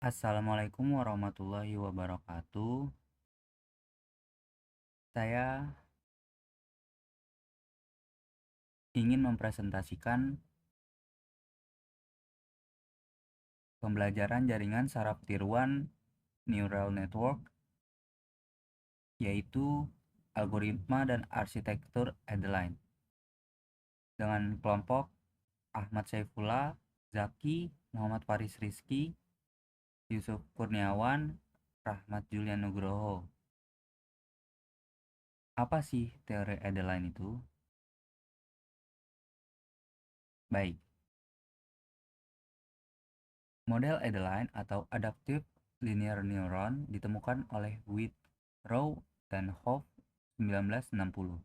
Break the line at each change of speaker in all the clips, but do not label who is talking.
Assalamualaikum warahmatullahi wabarakatuh. Saya ingin mempresentasikan pembelajaran jaringan saraf tiruan neural network, yaitu algoritma dan arsitektur Adeline, dengan kelompok Ahmad Saifullah, Zaki, Muhammad Faris Rizky, Yusuf Kurniawan, Rahmat Julian Nugroho. Apa sih teori Adeline itu? Baik, model Adeline atau Adaptive Linear Neuron ditemukan oleh Whitrow dan Hopf 1960.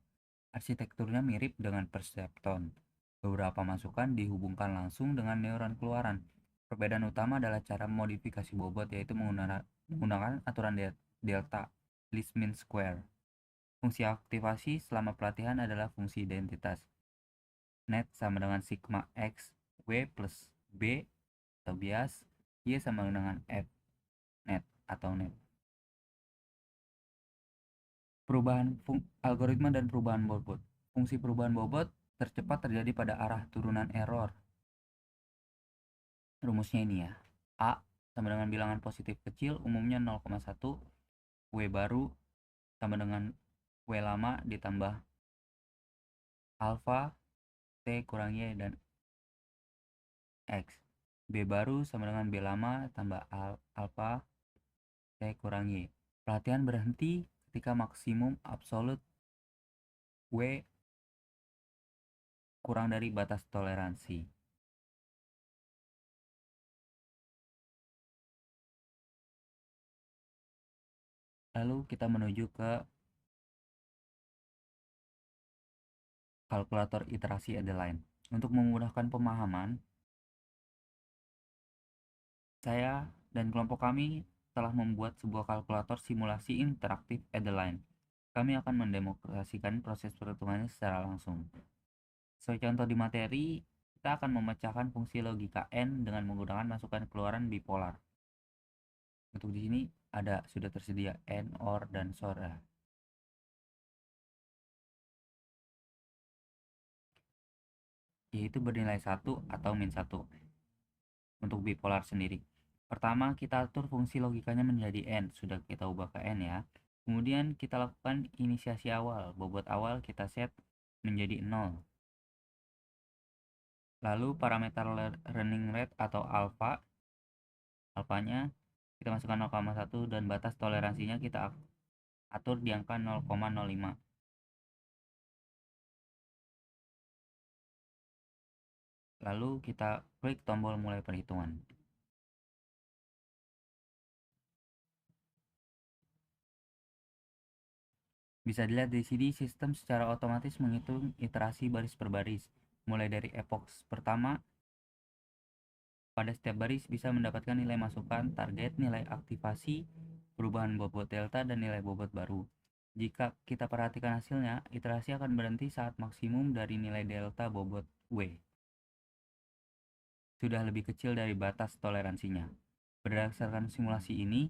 Arsitekturnya mirip dengan perseptron. Beberapa masukan dihubungkan langsung dengan neuron keluaran. Perbedaan utama adalah cara modifikasi bobot, yaitu menggunakan aturan delta, least mean square. Fungsi aktivasi selama pelatihan adalah fungsi identitas. Net sama dengan sigma x w plus b atau bias, y sama dengan f net atau net. Perubahan algoritma dan perubahan bobot. Fungsi perubahan bobot tercepat terjadi pada arah turunan error. Rumusnya ini ya. A sama dengan bilangan positif kecil, umumnya 0,1, W baru sama dengan W lama ditambah alfa T kurang Y dan X. B baru sama dengan B lama tambah alfa T kurang Y. Pelatihan berhenti ketika maksimum absolut W kurang dari batas toleransi. Lalu kita menuju ke kalkulator iterasi Adeline. Untuk memudahkan pemahaman, saya dan kelompok kami telah membuat sebuah kalkulator simulasi interaktif Adeline. Kami akan mendemonstrasikan proses perhitungannya secara langsung. Sebagai contoh di materi, kita akan memecahkan fungsi logika N dengan menggunakan masukan keluaran bipolar. Untuk di sini sudah tersedia N, OR, dan SOR, yaitu bernilai 1 atau min 1 untuk bipolar sendiri. Pertama, kita atur fungsi logikanya menjadi N, sudah kita ubah ke N ya. Kemudian kita lakukan inisiasi awal, bobot awal kita set menjadi 0. Lalu parameter learning rate atau alfanya kita masukkan 0,1 dan batas toleransinya kita atur di angka 0,05. Lalu kita klik tombol mulai perhitungan. Bisa dilihat di sini sistem secara otomatis menghitung iterasi baris per baris, mulai dari epoch pertama. Pada setiap baris bisa mendapatkan nilai masukan, target, nilai aktivasi, perubahan bobot delta, dan nilai bobot baru. Jika kita perhatikan hasilnya, iterasi akan berhenti saat maksimum dari nilai delta bobot W. Sudah lebih kecil dari batas toleransinya. Berdasarkan simulasi ini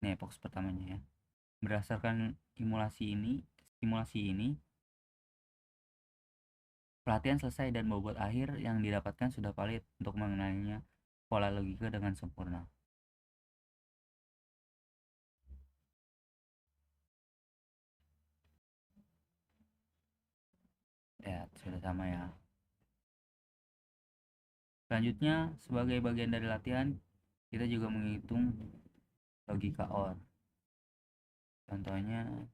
epoch pertamanya ya. Berdasarkan simulasi ini, pelatihan selesai dan bobot akhir yang didapatkan sudah valid untuk mengenalinya pola logika dengan sempurna. Ya, sudah sama ya. Selanjutnya, sebagai bagian dari latihan, kita juga menghitung logika OR. Contohnya,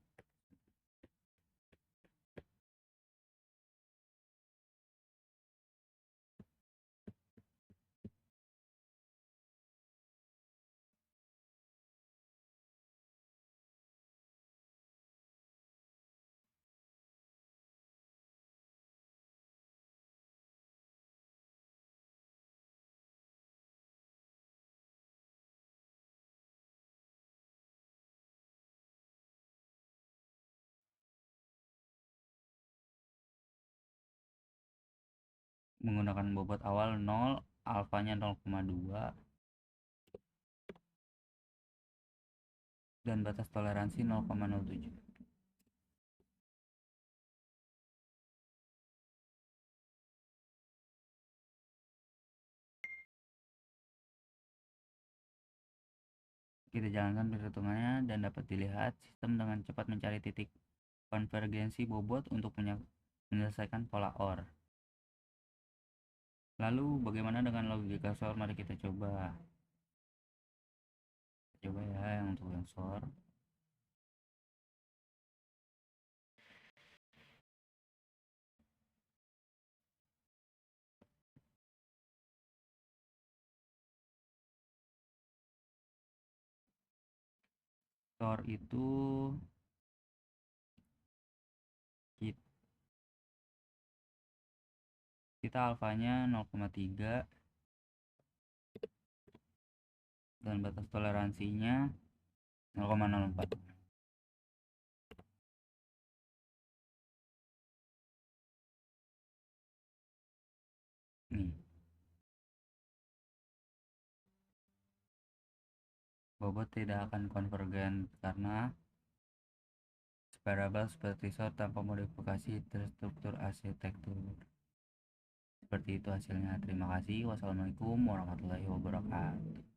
menggunakan bobot awal 0, alfanya 0,2, dan batas toleransi 0,07. Kita jalankan perhitungannya dan dapat dilihat sistem dengan cepat mencari titik konvergensi bobot untuk menyelesaikan pola OR. Lalu bagaimana dengan logika SOR? Mari kita coba. Coba ya yang untuk yang SOR. SOR itu kita alfanya 0,3 dan batas toleransinya 0,04. Nih, bobot tidak akan konvergen karena variabel seperti SOR tanpa modifikasi terstruktur arsitektur. Seperti itu hasilnya. Terima kasih. Wassalamualaikum warahmatullahi wabarakatuh.